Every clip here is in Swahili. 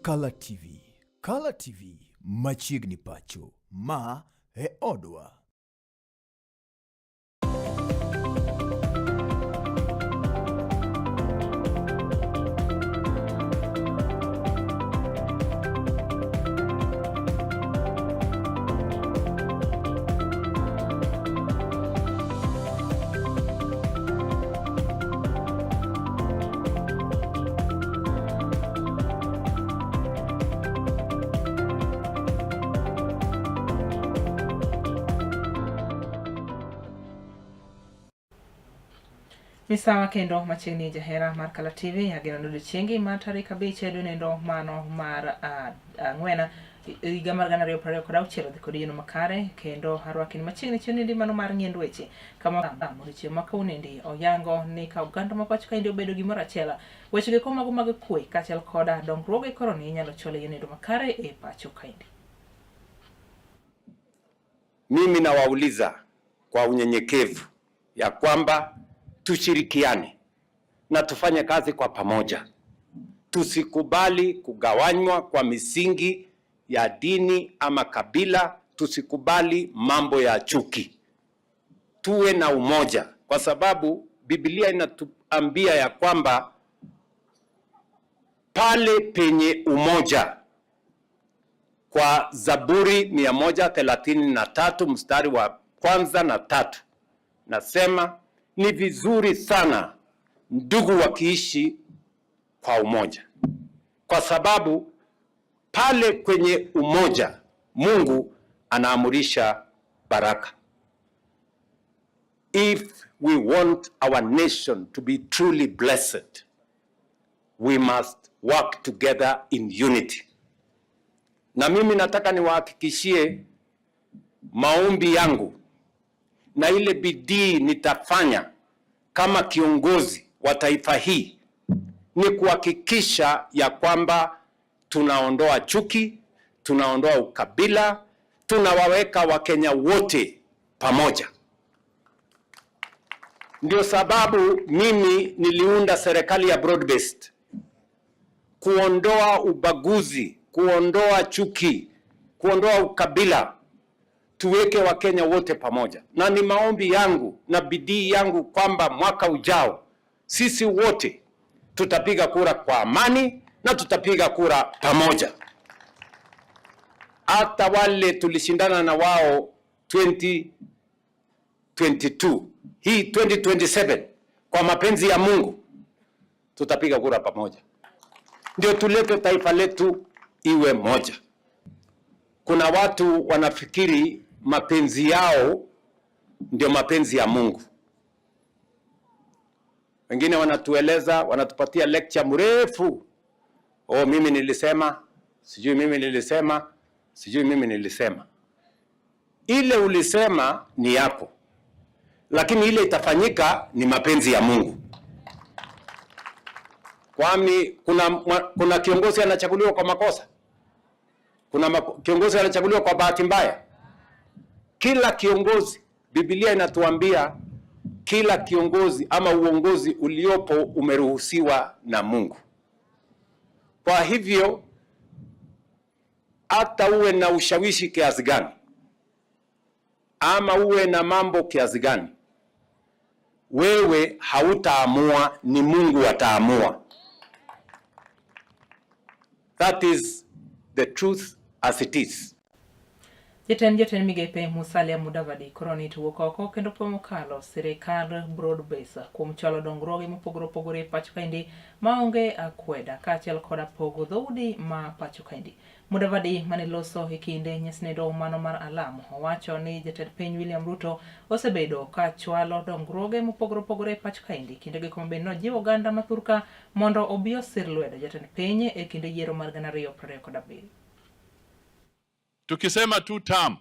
Color TV. Color TV machiegni pacho ma e odwa. Misawa kendo machiegni jahera mar Color TV ageno odiechiengi mar tarik 5 dwe nendo mano mar ang'wena higa mar 2026 dhi kod yeno makare kendo arwakni machiegni chiegni mano mar ng'end weche kama odiechieng' ma kawuonendi oyango ni ka oganda ma pacho kaendi obedo gimoro achiel weche ge komago mag kwe kaachiel koda dongruoge koro ni inyalo chole yendo makare e pacho kaendi. Mimi nawauliza kwa unyenyekevu ya kwamba tushirikiane na tufanye kazi kwa pamoja. Tusikubali kugawanywa kwa misingi ya dini ama kabila, tusikubali mambo ya chuki. Tuwe na umoja kwa sababu Biblia inatuambia ya kwamba pale penye umoja, kwa Zaburi 133 mstari wa 1 na 3 nasema ni vizuri sana ndugu wakiishi kwa umoja, kwa sababu pale kwenye umoja Mungu anaamurisha baraka. If we want our nation to be truly blessed, we must work together in unity. Na mimi nataka niwahakikishie maombi yangu na ile bidii nitafanya kama kiongozi wa taifa hii ni kuhakikisha ya kwamba tunaondoa chuki, tunaondoa ukabila, tunawaweka Wakenya wote pamoja. Ndio sababu mimi niliunda serikali ya broad based, kuondoa ubaguzi, kuondoa chuki, kuondoa ukabila, tuweke Wakenya wote pamoja. Na ni maombi yangu na bidii yangu kwamba mwaka ujao sisi wote tutapiga kura kwa amani na tutapiga kura pamoja. Hata wale tulishindana na wao 2022, hii 2027 kwa mapenzi ya Mungu tutapiga kura pamoja. Ndio tulete taifa letu iwe moja. Kuna watu wanafikiri mapenzi yao ndio mapenzi ya Mungu. Wengine wanatueleza, wanatupatia lecture mrefu. Oh, mimi nilisema, sijui mimi nilisema, sijui mimi nilisema. Ile ulisema ni yako, lakini ile itafanyika ni mapenzi ya Mungu. Kwani kuna kiongozi anachaguliwa kwa makosa? Kuna kiongozi anachaguliwa kwa bahati mbaya? Kila kiongozi, Biblia inatuambia kila kiongozi ama uongozi uliopo umeruhusiwa na Mungu. Kwa hivyo hata uwe na ushawishi kiasi gani ama uwe na mambo kiasi gani, wewe hautaamua, ni Mungu ataamua. That is the truth as it is. Jatend migepe Musalia Mudavadi koroni tuwuok oko kendo pomo kalo sirikal broad base kuom chalo dongruoge mopogore opogore pacho kaendi maonge akweda kaachiel koda pogo dhoudi ma pacho kaendi. Mudavadi maneloso e kinde nyasnindo mano mar Alam owacho ni jatend piny William Ruto osebedo ka chwalo dongruoge mopogore opogore pacho kaendi kinde gi kombe no jiwo oganda mathurka mondo obi osir lwedo jatend piny e kinde yiero mar 2027. Tukisema 2 term,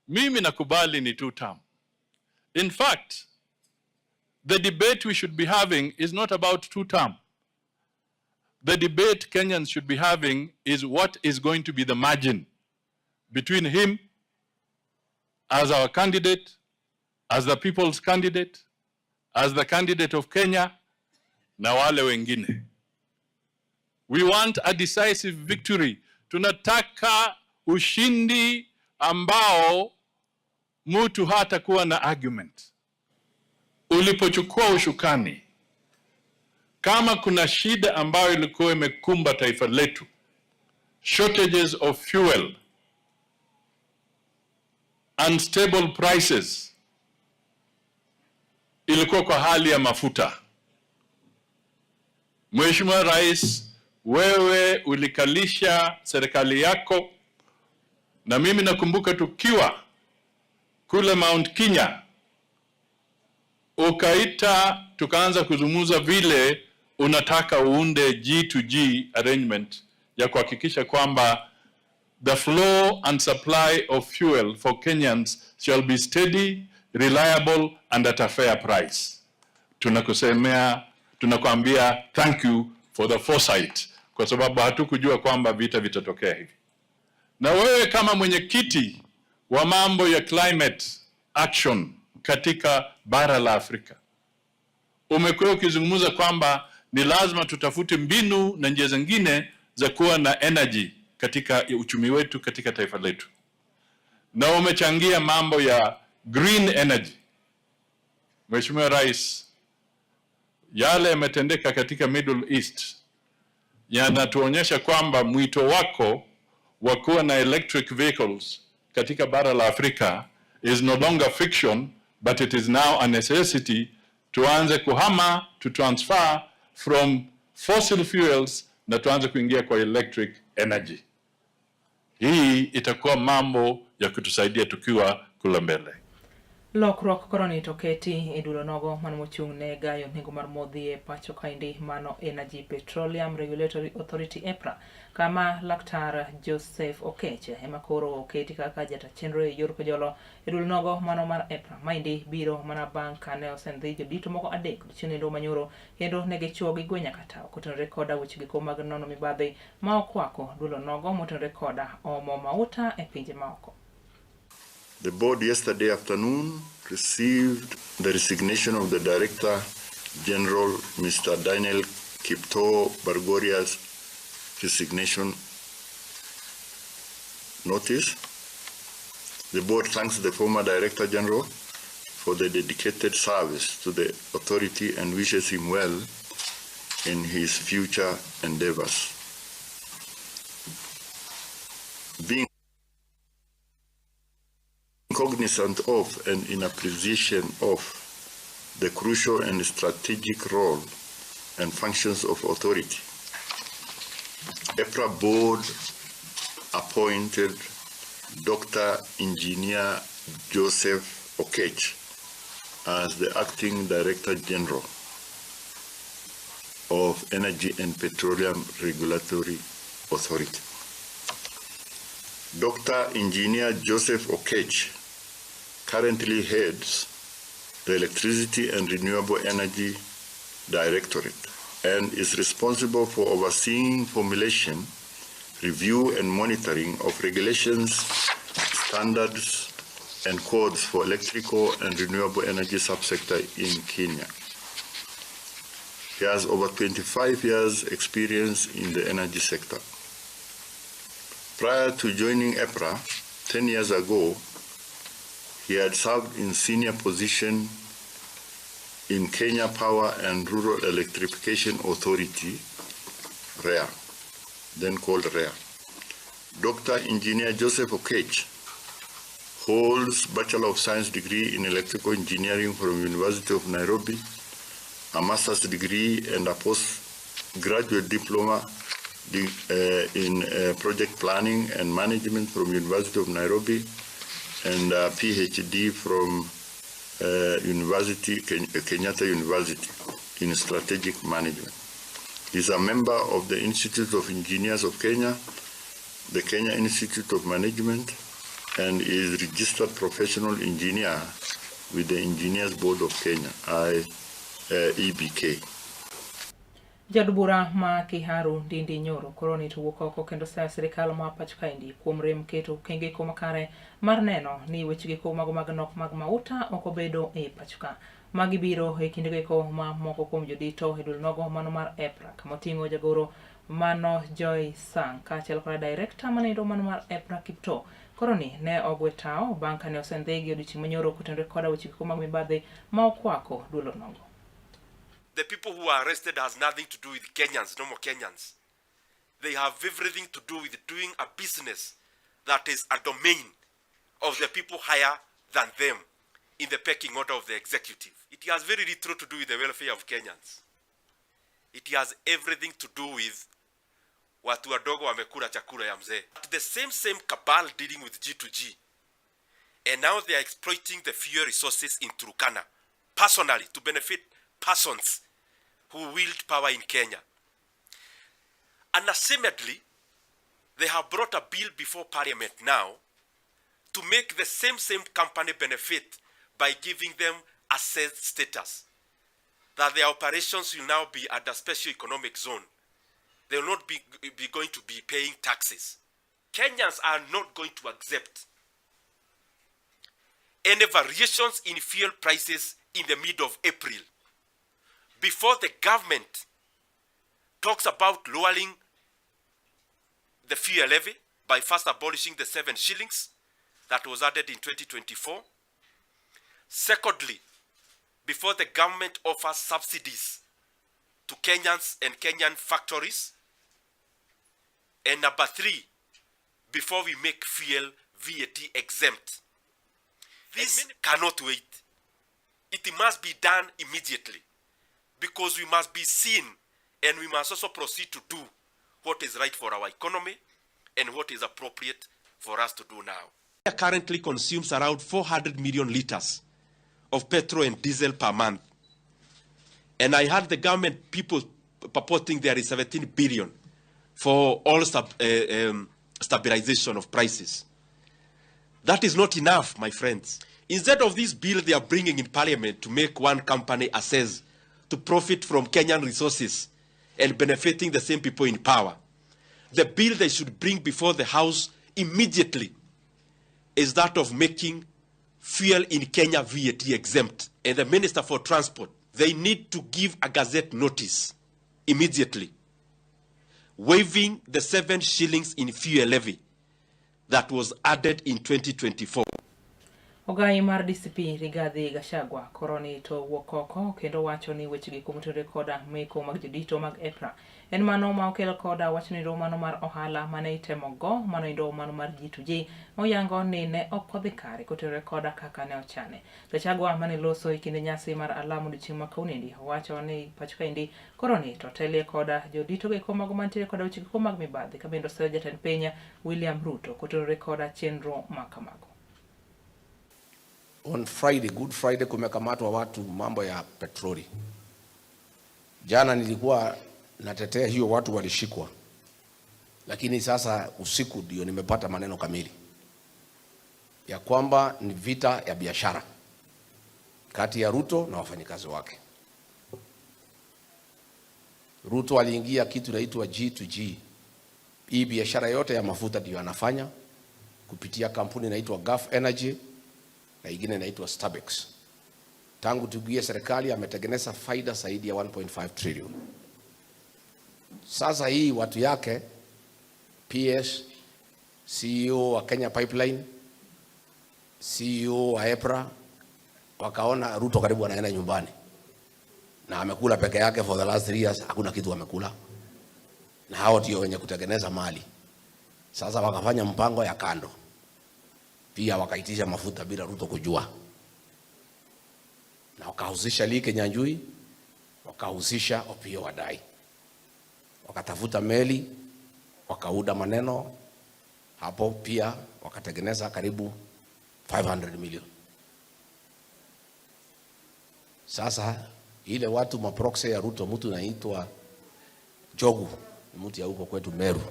mimi nakubali ni 2 term. In fact, the debate we should be having is not about 2 term. The debate Kenyans should be having is what is going to be the margin between him as our candidate, as the people's candidate, as the candidate of Kenya, na wale wengine. We want a decisive victory. Tunataka ushindi ambao mtu hatakuwa na argument. Ulipochukua ushukani, kama kuna shida ambayo ilikuwa imekumba taifa letu, shortages of fuel, unstable prices, ilikuwa kwa hali ya mafuta. Mheshimiwa Rais, wewe ulikalisha serikali yako, na mimi nakumbuka tukiwa kule Mount Kenya, tukaanza kuzungumza vile unataka uunde G2G arrangement ya kuhakikisha kwamba the flow and supply of fuel for Kenyans shall be steady, reliable and at a fair price. Tunakuambia thank you for the foresight, kwa sababu hatukujua kwamba vita vitatokea hivi. Na wewe kama mwenyekiti wa mambo ya climate action katika bara la Afrika, umekuwa ukizungumza kwamba ni lazima tutafute mbinu na njia zingine za kuwa na energy katika uchumi wetu katika taifa letu, na umechangia mambo ya green energy. Mheshimiwa Rais, yale yametendeka katika Middle East yanatuonyesha kwamba mwito wako wa kuwa na electric vehicles katika bara la Afrika is no longer fiction, but it is now a necessity. Tuanze kuhama, to transfer from fossil fuels na tuanze kuingia kwa electric energy. Hii itakuwa mambo ya kutusaidia tukiwa kule mbele. Lokruok koroni toketi edulo nogo mochung' ne gayo nengo mar modhi e pacho kaindi mano Energy Petroleum Regulatory Authority EPRA, kama Laktar Joseph Okech ema koro oketi kaka jata chenro e yor kojolo edulo nogo mano mar EPRA. Maindi biro mana bang' kane osendhi jodito moko adek chenro manyoro kendo ne gichuo gi gwenya kata kotenore koda weche giko mag nono mibadhi ma okwako dulo nogo motenore koda omo mauta e pinje maoko. The board yesterday afternoon received the resignation of the Director General, Mr. Daniel Kiptoo Bargoria's resignation notice. The board thanks the former Director General for the dedicated service to the authority and wishes him well in his future endeavors. Being cognizant of and in appreciation of the crucial and strategic role and functions of authority, EPRA board appointed Dr. Engineer Joseph Okech as the acting Director General of Energy and Petroleum Regulatory Authority. Dr. Engineer Joseph Okech currently heads the Electricity and Renewable Energy Directorate and is responsible for overseeing formulation, review and monitoring of regulations, standards and codes for electrical and renewable energy subsector in Kenya. He has over 25 years experience in the energy sector. Prior to joining EPRA 10 years ago, he had served in senior position in Kenya Power and Rural Electrification Authority, REA, then called REA. Dr. Engineer Joseph Okech holds Bachelor of Science degree in Electrical Engineering from University of Nairobi, a master's degree and a postgraduate diploma in project planning and management from University of Nairobi, and a PhD from Kenyatta University in strategic management. He is a member of the Institute of Engineers of Kenya, the Kenya Institute of Management, and is registered professional engineer with the Engineers Board of Kenya, EBK. Jadbura ma Kiharu Ndindi Nyoro koroni to woko kendo sa serikal ma pacho kaindi kuom rem keto kenge ko makare mar neno ni weche ko mago mag nok mag mauta oko bedo e pachoka magi biro e kinde ko ma moko kuom jodito e dul nogo mano mar EPRA kama tingo jagoro Mano Joy Sang kaachiel kod director manindo mano mar EPRA Kipto koroni ne ogwe tao bang' kane osendhigi odiochieng' manyoro kotenore koda weche mag mibadhi ma okwako duolo nogo. The people who are arrested has nothing to do with Kenyans, normal Kenyans. They have everything to do with doing a business that is a domain of the people higher than them in the pecking order of the executive. It has very little to do with the welfare of Kenyans. It has everything to do with watu wadogo wamekula chakula ya mzee. The same cabal dealing with G2G. And now they are exploiting the fuel resources in Turkana personally to benefit persons who wield power in Kenya. Unashamedly, they have brought a bill before Parliament now to make the same company benefit by giving them asset status, that their operations will now be at a special economic zone. They will not be going to be paying taxes. Kenyans are not going to accept any variations in fuel prices in the middle of April, before the government talks about lowering the fuel levy by first abolishing the 7 shillings that was added in 2024. Secondly, before the government offers subsidies to Kenyans and Kenyan factories. And number 3, before we make fuel VAT exempt. This cannot wait. It must be done immediately, because we must be seen and we must also proceed to do what is right for our economy and what is appropriate for us to do now. Kenya currently consumes around 400 million liters of petrol and diesel per month. And I heard the government people purporting there is 17 billion for all stabilization of prices. That is not enough, my friends. Instead of this bill they are bringing in Parliament to make one company assess to profit from Kenyan resources and benefiting the same people in power, the bill they should bring before the House immediately is that of making fuel in Kenya VAT exempt. And the Minister for Transport, they need to give a gazette notice immediately, waiving the 7 shillings in fuel levy that was added in 2024. Ogai mar DCP Rigathi Gachagua koroni to wokoko kendo wacho ni wechegi kumotore koda meko mag jodito mag EPRA en mano ma okelo koda wachni romano mar ohala mane itemogo mano indo mano mar G2G moyango ni ne okodhi kare kotore koda kaka ne ochane. Gachagua mane loso ikinde nyasi mar alamu dichieng' makaunendi wacho ni pachoka indi koroni to telie koda jodito ge komago mantiere koda wechegi mag mibadhi kabendo sero jatend piny William Ruto kotore koda chenro makamago. On Friday, Good Friday, kumekamatwa watu mambo ya petroli. Jana nilikuwa natetea hiyo watu walishikwa. Lakini sasa usiku ndio nimepata maneno kamili ya kwamba ni vita ya biashara kati ya Ruto na wafanyikazi wake. Ruto aliingia kitu inaitwa G2G. Hii biashara yote ya mafuta ndio anafanya kupitia kampuni inaitwa Gulf Energy na ingine inaitwa Starbex. Tangu tuingie serikali ametengeneza faida zaidi ya 1.5 trillion. Sasa hii watu yake PS, CEO wa Kenya Pipeline, CEO wa EPRA wakaona Ruto karibu anaenda nyumbani. Na amekula peke yake for the last 3 years, hakuna kitu amekula. Na hao ndio wenye kutengeneza mali. Sasa wakafanya mpango ya kando. Pia wakaitisha mafuta bila Ruto kujua. Na wakahusisha Like Nyanjui, wakahusisha Opiyo Wandayi. Wakatafuta meli, wakauda maneno, hapo pia wakatengeneza karibu 500 million. Sasa ile watu maproxy ya Ruto, mtu anaitwa Jogu, mtu ya huko kwetu Meru,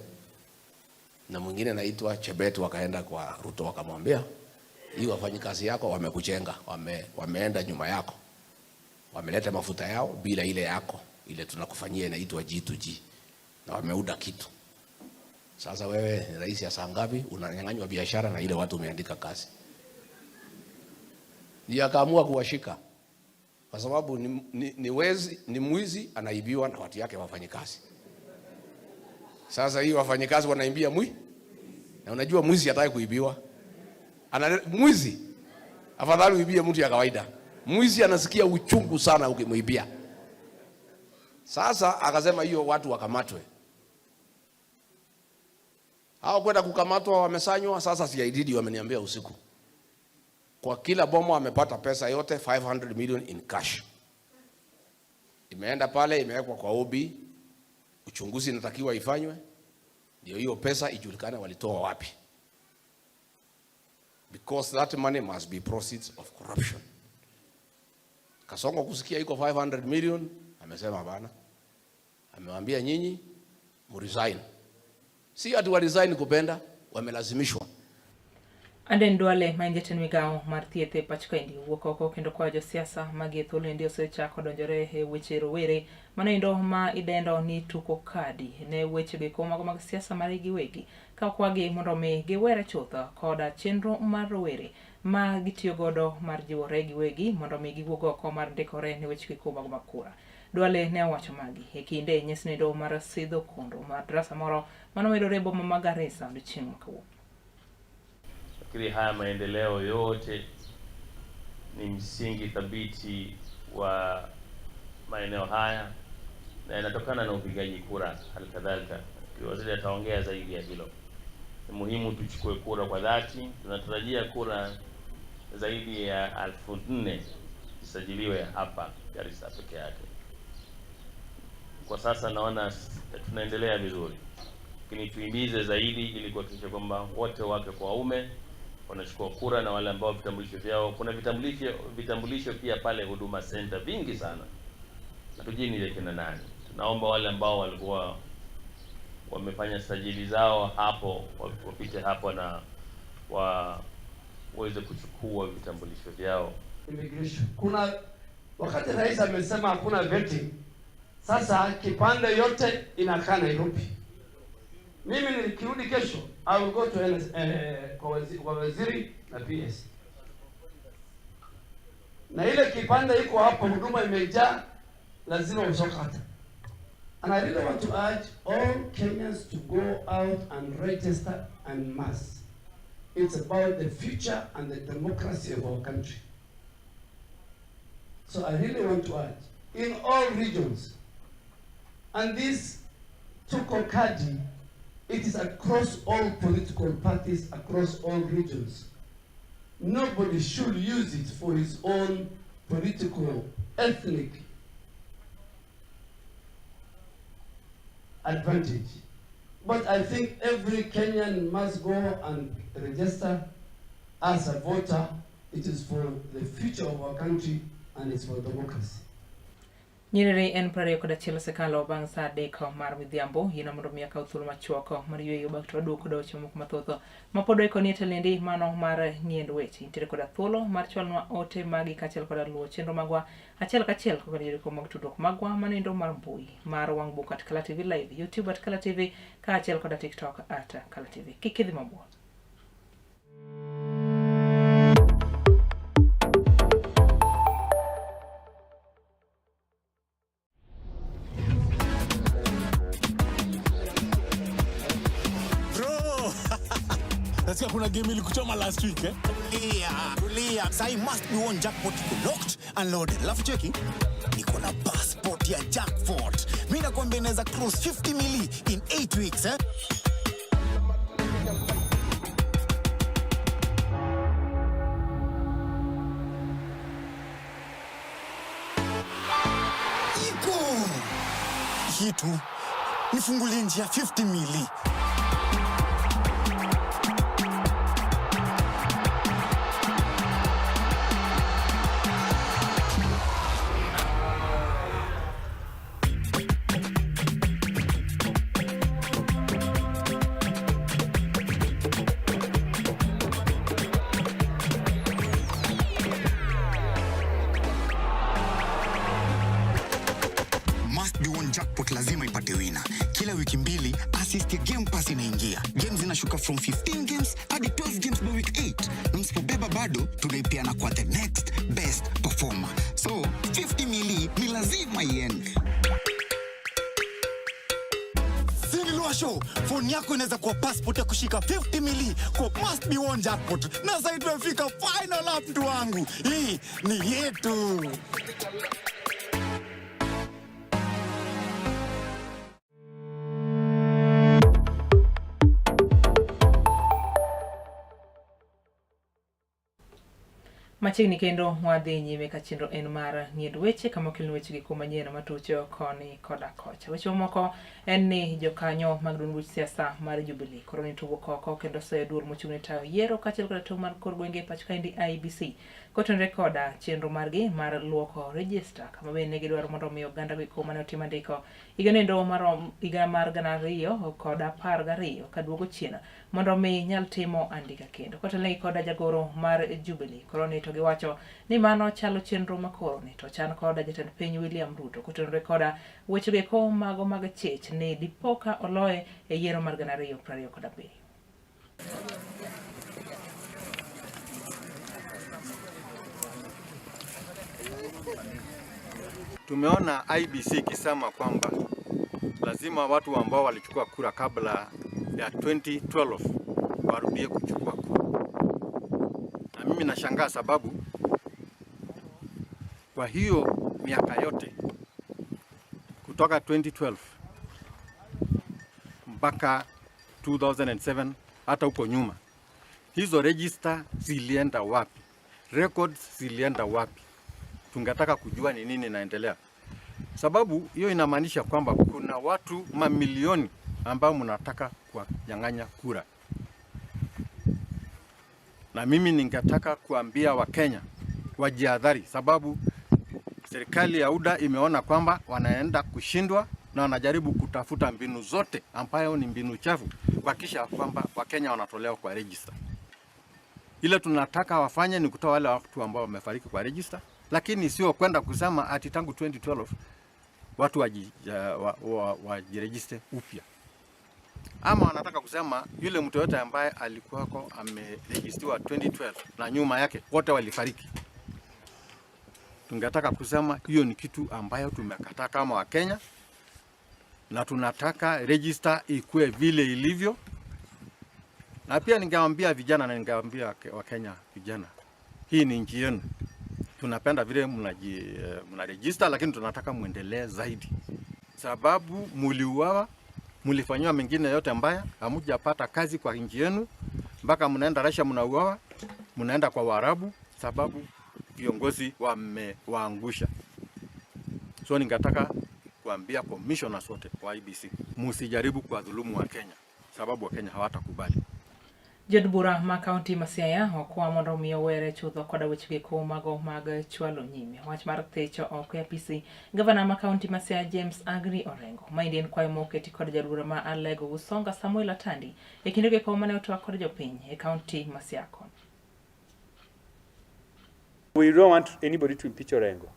na mwingine anaitwa Chebet, wakaenda kwa Ruto wakamwambia, hii wafanyikazi yako wamekuchenga, wameenda nyuma yako, wameleta mafuta yao bila ile yako, ile tunakufanyia inaitwa G2G, na wameuda kitu. Sasa wewe ni rais ya saa ngapi unanyang'anywa biashara na ile watu umeandika kazi? Ndiye akaamua kuwashika kwa sababu ni wezi, ni mwizi, anaibiwa na watu yake wafanyikazi. Sasa hii wafanyikazi wanaimbia na unajua mwizi hataki kuibiwa. Mwizi afadhali uibie mtu ya kawaida. Mwizi anasikia uchungu sana ukimuibia. Sasa akasema hiyo watu wakamatwe. Hao kwenda kukamatwa wamesanywa. Sasa CID wameniambia usiku, kwa kila bomo wamepata pesa yote 500 million in cash. Imeenda pale, imewekwa kwa OB. Uchunguzi inatakiwa ifanywe ndio hiyo pesa ijulikane walitoa wapi, because that money must be proceeds of corruption. Kasongo kusikia iko 500 million, amesema bana, amewaambia nyinyi mresign. Si ati wa resign kupenda, wamelazimishwa. Aden Duale mainjeten migao mar thieth pachkendi wuok oko kendo kwa josiasa magi thuolo ndio osechako donjore e weche rowere manindo ma idendo ni tuko kadi ne weche be mago mag siasa mari giwegi ka kwagi mondo mi giwere chutho koda chenro mar rowere ma gitiyo godo mar jiwore giwegi mondo mi giwuog oko mar ndikore ne weche mago mag kura. Duale ne owacho magi e kinde nyesnindo mar sidho kondo mar drasa moro manomedore boma ma Garissa odiochieng' makawuono. Fikiri haya maendeleo yote ni msingi thabiti wa maeneo haya na inatokana na upigaji kura. Halikadhalika waziri ataongea zaidi ya hilo. Ni muhimu tuchukue kura kwa dhati. Tunatarajia kura zaidi ya 4,000 zisajiliwe hapa Garissa peke yake. Kwa sasa naona tunaendelea vizuri, lakini tuimize zaidi ili kuhakikisha kwamba wote wake kwa waume wanachukua kura na wale ambao vitambulisho vyao, kuna vitambulisho pia pale Huduma Center vingi sana. Hatujui ni kina nani. Tunaomba wale ambao walikuwa wamefanya sajili zao hapo wapite hapo na waweze kuchukua vitambulisho vyao. Immigration. Kuna wakati rais amesema hakuna vetting. Sasa kipande yote inakaa Nairobi. Mimi nikirudi kesho I will go to kwa waziri na PS. Na ile kipande iko hapo huduma imejaa, lazima usoka hata. And I really want to urge all Kenyans to go out and register en masse. It's about the future and the democracy of our country. So I really want to urge in all regions, and this Tuko Kadi, it is across all political parties, across all regions. Nobody should use it for his own political, ethnic advantage. But I think every Kenyan must go and register as a voter. It is for the future of our country and it's for democracy. Nyiriri en prario koda chielo sekalo bang' sa deko mar midhiambo yino mondo mi akaw thuolo machuoko mar yweyo bang' to aduoko do weche moko mathoth mapod iko ni telendi mano mar nyiend weche nitiere koda thuolo mar chwalnwa ote magi kachiel koda luwo chenro magwa achiel kachiel kod yore mag tudruok magwa manindo mar mbui mar wang' book at Kala TV Live, YouTube at Kala TV kaachiel koda TikTok at Kala TV. Kik idhi mabor. Nasikia kuna game ilikuchoma last week eh? Tulia. Sai must be one jackpot iko locked and loaded. Alafu cheki niko na passport ya jackpot. Mimi nakwambia inaweza cross 50 mili in 8 weeks eh? Iko kitu nifungulie njia 50 mili. Jackpot lazima ipate wina. Kila wiki mbili assist ya Game Pass inaingia. Games zinashuka from 15 games hadi 12 games by week 8. Na msipobeba bado tunaipeana kwa the next best performer. So 50 mili ni lazima iende. Sini Luasho, phone yako inaweza kuwa passport ya kushika 50 mili kwa must be one jackpot. Na sasa tumefika final lap mtu wangu. Hii ni yetu. Machiegni kendo wadhi nyime ka chenro en mar nyied weche kama okelni wechegi kuom manyien matucho koni koda kocha. Weche moko en ni jokanyo mag duond buch siasa mar Jubilee koro ni tugo oko kendo seyo duol mochung'ne tayo yiero kaachiel koda tong' mar kor gwenge pacho kaendi IEBC kotenore koda chenro margi mar luoko register kama bende gidwaro mondo omi oganda go mane otimo andiko higa mar 2012 kaduogo chien mondo omi nyal timo andika kendo. Kotenore koda jagoro mar Jubilee koro ni to giwacho ni mano chalo chenro makoro ni to chan koda jatend piny William Ruto kotenore koda wechego eko mago mag chich ni dipoka oloye e yiero mar 2027. Tumeona IEBC ikisema kwamba lazima watu ambao walichukua kura kabla ya 2012 warudie kuchukua kura. Na mimi nashangaa sababu kwa hiyo miaka yote kutoka 2012 mpaka 2007 hata huko nyuma, hizo register zilienda wapi? Records zilienda wapi? Tungetaka kujua ni nini inaendelea. Sababu hiyo inamaanisha kwamba kuna watu mamilioni ambao mnataka kunyang'anya kura. Na mimi ningetaka kuambia Wakenya wajihadhari, sababu serikali ya UDA imeona kwamba wanaenda kushindwa na wanajaribu kutafuta mbinu zote ambayo ni mbinu chafu kuhakikisha kwamba Wakenya wanatolewa kwa register. Ile tunataka wafanye ni kutoa wale watu ambao wamefariki kwa register, lakini sio kwenda kusema ati tangu 2012 watu wajiregister upya. Ama wanataka kusema yule mtu yote ambaye alikuwako ameregistiwa 2012 na nyuma yake wote walifariki. Tungetaka kusema hiyo ni kitu ambayo tumekataa kama Wakenya, na tunataka register ikue vile ilivyo. Na pia ningewaambia vijana na ningewaambia Wakenya vijana, hii ni nchi yenu. Tunapenda vile mnaregister, lakini tunataka muendelee zaidi. Sababu muliuawa, mulifanywa mengine yote mbaya, hamujapata kazi kwa nchi yenu, mpaka mnaenda Russia mnauawa, mnaenda kwa Waarabu sababu viongozi wamewaangusha. So ningetaka kuambia commissioners wote wa IEBC, msijaribu kuwadhulumu wa Kenya sababu wa Kenya hawatakubali. Jod bura ma kaunti ma Siaya okwa mondo omiyo were chutho koda wechegi eko mago mag chwalo nyime wach mar techo oko e apisi gavana ma kaunti ma Siaya James Agri Orengo maendi en kwayo moketi kod jadbura ma Alego Usonga Samuel Atandi e kinde eko mane otwak kod jopiny e kaunti ma Siaya. We don't want anybody to impeach Orengo.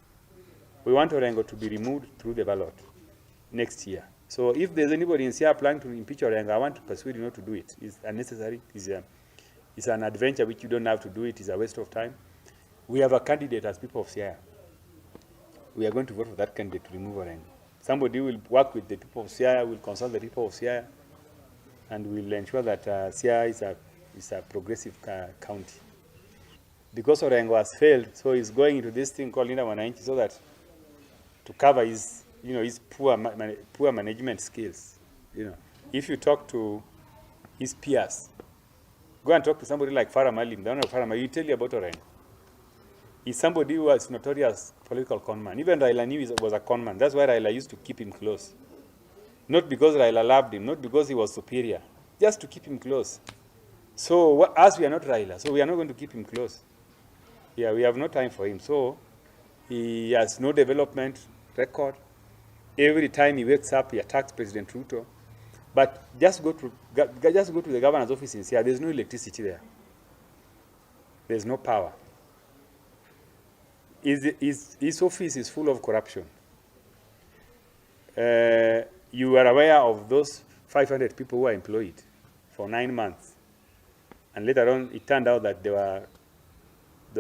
We want Orengo to be removed through the ballot next year. So if there's anybody in Siaya planning to impeach Orengo, I want to persuade you not to do it. It's unnecessary. It's an adventure which you don't have to do it. It's a waste of time. We have a candidate as people of Siaya. We are going to vote for that candidate to remove Orengo. Somebody will work with the people of Siaya, will consult the people of Siaya, and will ensure that Siaya is a progressive county. Because Orengo has failed, so he's going into this thing called Linda Wananchi so that to cover his, his poor management skills. If you talk to his peers, go and talk to somebody like Farah Malim, the owner of Farah Malim, he'll tell you about Orengo. He's somebody who was notorious political conman. Even Raila knew he was a conman. That's why Raila used to keep him close. Not because Raila loved him, not because he was superior, just to keep him close. So as we are not Raila, so we are not going to keep him close. Yeah, we have no time for him. So he has no development record. Every time he wakes up, he attacks President Ruto. But just go to the governor's office in Siaya. There's no electricity there. There's no power. His office is full of corruption. You are aware of those 500 people who are employed for 9 months. And later on, it turned out that they were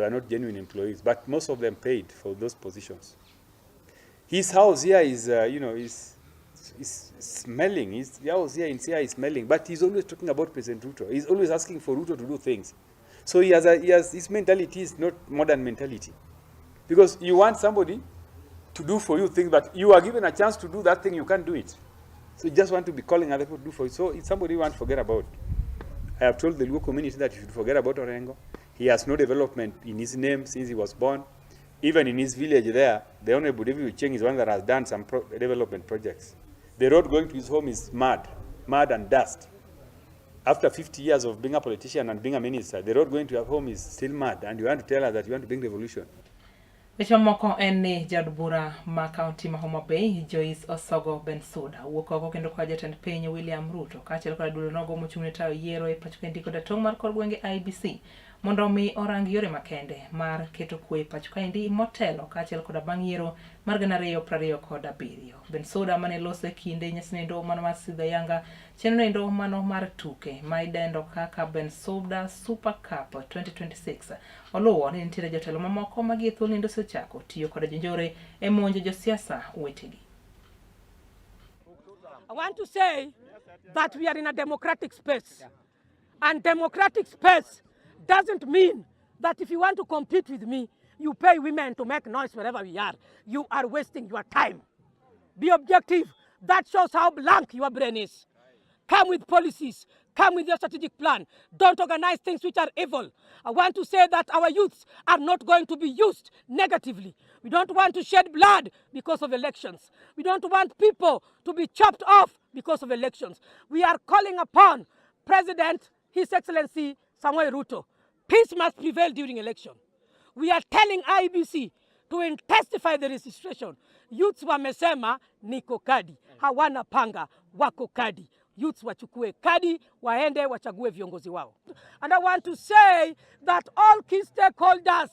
not genuine employees, but most of them paid for those positions. His house here is, is smelling. He's here in Siaya is smelling, but he's always talking about President Ruto. He's always asking for Ruto to do things. So his mentality is not modern mentality, because you want somebody to do for you things, but you are given a chance to do that thing, you can't do it. So you just want to be calling other people to do for you. So it's somebody you want to forget about. I have told the Luo community that you should forget about Orengo. He has no development in his name since he was born. Even in his village there, the Honorable David Ucheng is one that has done some development projects. The road going to his home is mud and dust. After 50 years of being a politician and being a minister, the road going to your home is still mud, and you want to tell us that you want to bring revolution. Moko eni jadbura ma county ma Homa Bay, Joyce Osogo Bensouda, wuoko kendo kwa jatend piny William Ruto, kaachiel kod dulo nogo mochung'ne tayo yiero e pacho kendi kod tong' mar kor gwenge IBC, mondo mi orang yore makende mar keto kwe pacho kendi motelo kaachiel kod bang' yiero mar 2027. Bensouda mane loso e kinde nyasnendo mano mar Sidha Yanga, chenro mano mar tuke ma idendo kaka Bensouda Super Cup 2026. Oluwo ni nitiere jotelo mamoko magi thuolo nindo sechako tiyo kod jonjore e monjo josiasa wetegi. I want to say that we are in a democratic space. And democratic space doesn't mean that if you want to compete with me, you pay women to make noise wherever we are. You are wasting your time. Be objective. That shows how blank your brain is. Come with policies. Come with your strategic plan. Don't organize things which are evil. I want to say that our youths are not going to be used negatively. We don't want to shed blood because of elections. We don't want people to be chopped off because of elections. We are calling upon President, His Excellency Samuel Ruto. Peace must prevail during election. We are telling IBC to intensify the registration. Youths wamesema niko kadi. Hawana panga, wako kadi. Youths wachukue kadi, waende wachague viongozi wao. And I want to say that all key stakeholders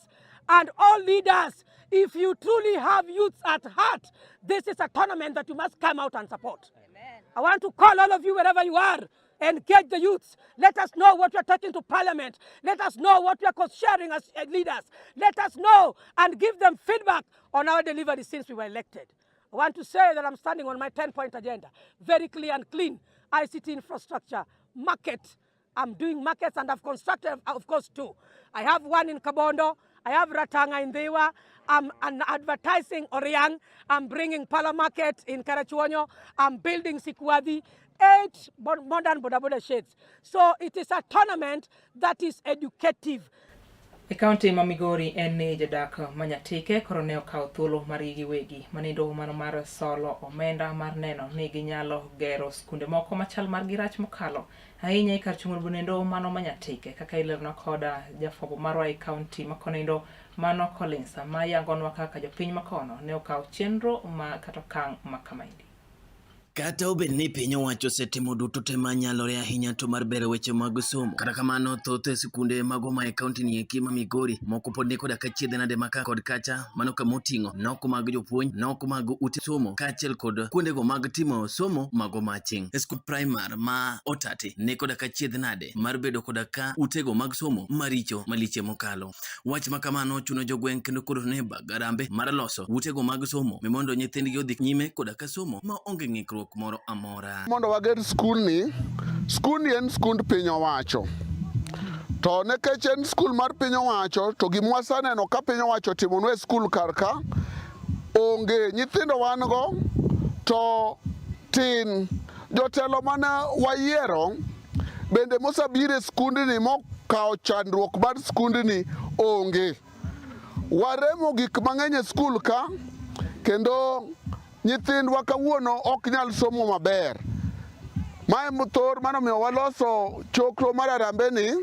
and all leaders, if you truly have youths at heart, this is a tournament that you must come out and support. Amen. I want to call all of you wherever you are, engage the youths. Let us know what we are taking to Parliament. Let us know what we are sharing as leaders. Let us know and give them feedback on our delivery since we were elected. I want to say that I'm standing on my 10-point agenda, very clear and clean. ICT infrastructure, market. I'm doing markets and I've constructed, of course, two. I have one in Kabondo. I have Ratanga in Dewa. I'm advertising Oriang. I'm bringing Pala Market in Karachuonyo. I'm building Sikwadi. 8 modern bodaboda sheds. So it is a tournament that is educative. E county ma Migori ene jadak Manyatike koroneo kao thuolo marigi wegi manindo mano mar solo omenda mar neno ni ginyalo gero skunde moko machal mar girach mokalo ahinya e kar chung'o bunendo mano Manyatike kaka ilerno koda jafobo marwa e county makonindo mano Collins ma yangonwa kaka jopiny makono ne okawo chenro ma katokang makamaidi. Kata obed ni piny owacho setimo duto te manyalore ahinya to mar bero weche mag somo. Kata kamano thoth sikunde mago ma e kaunti ni eki ma Migori moko pod ni koda ka chiedhe nade maka kod kacha mano kama oting'o nok mag jopuonj, nok mag ute somo kaachiel kod kuondego mag timo somo mago maching. E skul primar ma Otati ni koda ka chiedhe nade mar bedo koda ka utego mag somo maricho maliche mokalo. Wach makamano chuno jogweng' kendo kod neba garambe mar loso utego mag somo mondo nyithindgi odhi nyime koda ka somo ma onge ng'ikruok moro amora. Mondo wager skul ni en skund piny owacho. To nekech en skul mar piny owacho to gimwa saneno ka piny owacho timonwa e skul karka onge nyithindo wan go to tin jotelo mane wayiero bende mosabire skundni mokawo chandruok mar skundni onge. Waremo gik mang'eny e skul ka kendo nyithindwa kawuono ok nyal somo maber. Mae muthor mano miyo waloso chokro mar arambe ni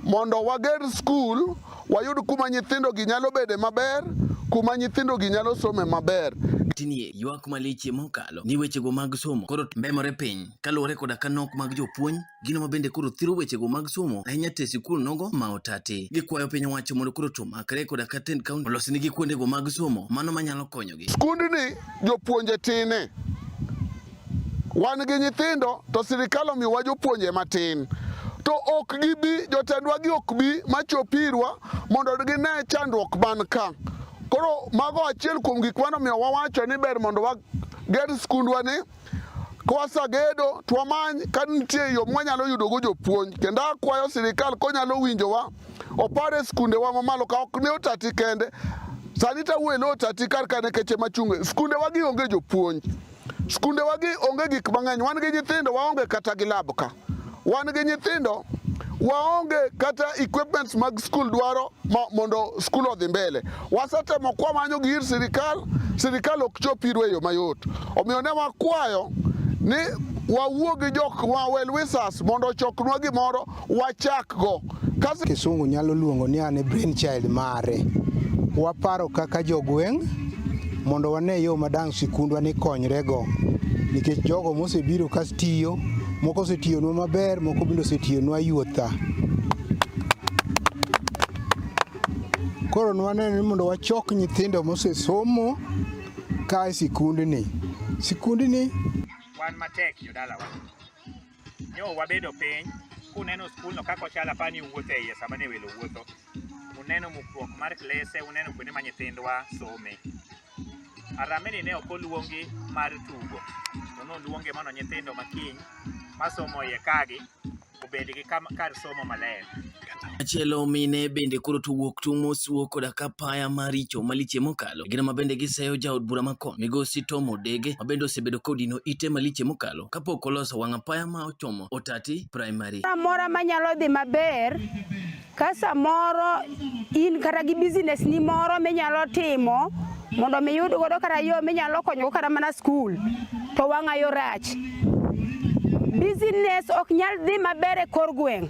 mondo wager skul wayud kuma nyithindo gi nyalo bede maber, kuma nyithindo gi nyalo some maber. Tinie ywak maliche mokalo ni wechego mag somo koro mbemore piny kaluwore koda kanok mag jopuonj gino mabende koro thiro wechego mag somo ahinya te sikul nogo ma Otati. Gikwayo piny owacho mondo koro tomakre koda ka tend kaunti olosnegi kuondego mag somo mano manyalo konyogi. Skundni jopuonje tine, wan gi nyithindo to sirikal omiyowa jopuonje matin. To ok gibi, jotendwa gi ok bi machopirwa mondo gine chandruok man ka. Koro mago achiel kuom gik mano miyo wawacho ni ber mondo ger skundwa ni kwasa gedo twamany ka nitie yo mwanyalo yudo go jopuonj kendo akwayo sirikal konyalo winjowa opare skunde wa mamalo ka ok ne otati kende sani ta welo otati kar kane keche machunge skunde wa gi onge jopuonj skunde wa gi onge gik mang'eny wan gi nyithindo waonge kata gi lab ka wan gi nyithindo waonge kata equipments mag school dwaro mondo school odhi mbele wasatemo kwa manyo gir sirikal ok chopirwe yo mayot omiyo ne wakwayo ni wawuogi jok wa well wishers mondo choknwa gimoro wachak go Kisungu nyalo luongo ni ane brain child mare waparo kaka jogweng' mondo wane yo madang sikundwa ni konyrego nikech jogo mosebiro katiyo moko osetiyonwa maber moko bende osetiyonwa yuotha koro nwaneno ni mondo wachok nyithindo mosesomo kae sikundni wan matek jodalawa nyo wabedo piny kuneno skul no kako chala pani wuothe iye sama ne welo wuotho uneno mukruok mar klese uneno kuonde ma nyithindwa some arameni ne ok oluongi mar tugo to noluonge mondo nyithindo makiny masomo iye kagi obed gi kar somo maler. Achielo mine bende koro tuwuok tumosuo koda kapaya maricho maliche mokalo gina mabende giseyo jaod bura makon migosi Tom Odege mabende osebedo kodino ite maliche mokalo kapok oloso wang' apaya ma ochomo Otati Primary. Mora manyalo dhi maber ka samoro in kata gi business ni moro minyalo timo mondo miyud godo kata yo minyalo konyo kata mana skul to wang'a yo rach. Business ok nyal dhi maber e kor gweng'.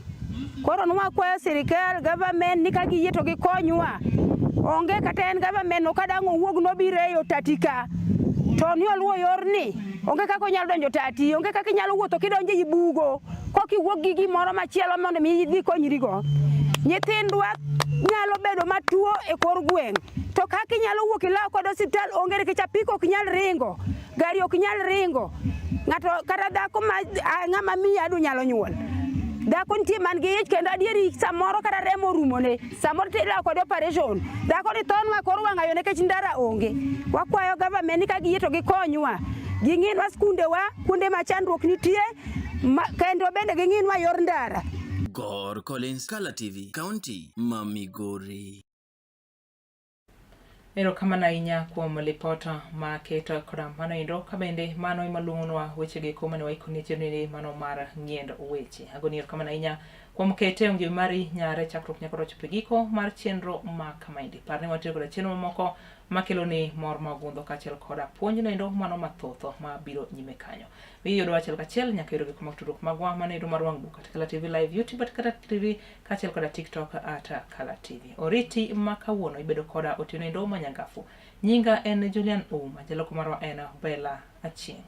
Koro nwa kwayo sirikal government ni ka giyie to gikonywa onge kata en government no kadang' owuog no bire yo tatika to ni oluwo yorni onge kaka onyalo donjo tati onge kaka inyalo wuotho kidonjo i bugo kokiwuok gi gimoro machielo mondo mi idhi konyrigo nyithindwa nyalo bedo matuo e kor gweng' to kaka inyalo wuok ilaw kod hospital onge nikech apiko ok nyal ringo gari ok nyal ringo ng'ato kata dhako ng'ama miyo adu nyalo nyuol dhako nitie man gi ich kendo adieri samoro kata remo rumone samoro tila kod operation dhako ni thon ng'a kor wang'ayo nikech ndara onge wakwayo government ni ka giyie to gikonywa ging'inwa skundewa kuonde ma chandruok nitie kendo bende ging'inwa yor ndara. Gor Collins, Kala TV, County ma Migori. Erokamano ahinya kuom lipota ma keto koda mano endo kabende mano imaluongonwa wechege kuma ne waikoni chenro mano mar ng'iend weche agoni erokamano ahinya kuom kete ngima mari nyare chakruok nyaka chopo giko mar chenro ma kamaendi parne watiyo koda chenro mamoko makeloni mor magundho kaachiel koda puonj endo mano mathotho ma biro nyime kanyo wiyudo achiel kachiel nyaka yudo gik magtudruok magwa mano endo mar wang' buka Kala TV live YouTube at Kala TV kaachiel koda TikTok at Kala TV oriti ma kawuono ibedo koda otieno endo manyangafu nyinga en Julian Ouma jaloko marwa en Bella Achieng'.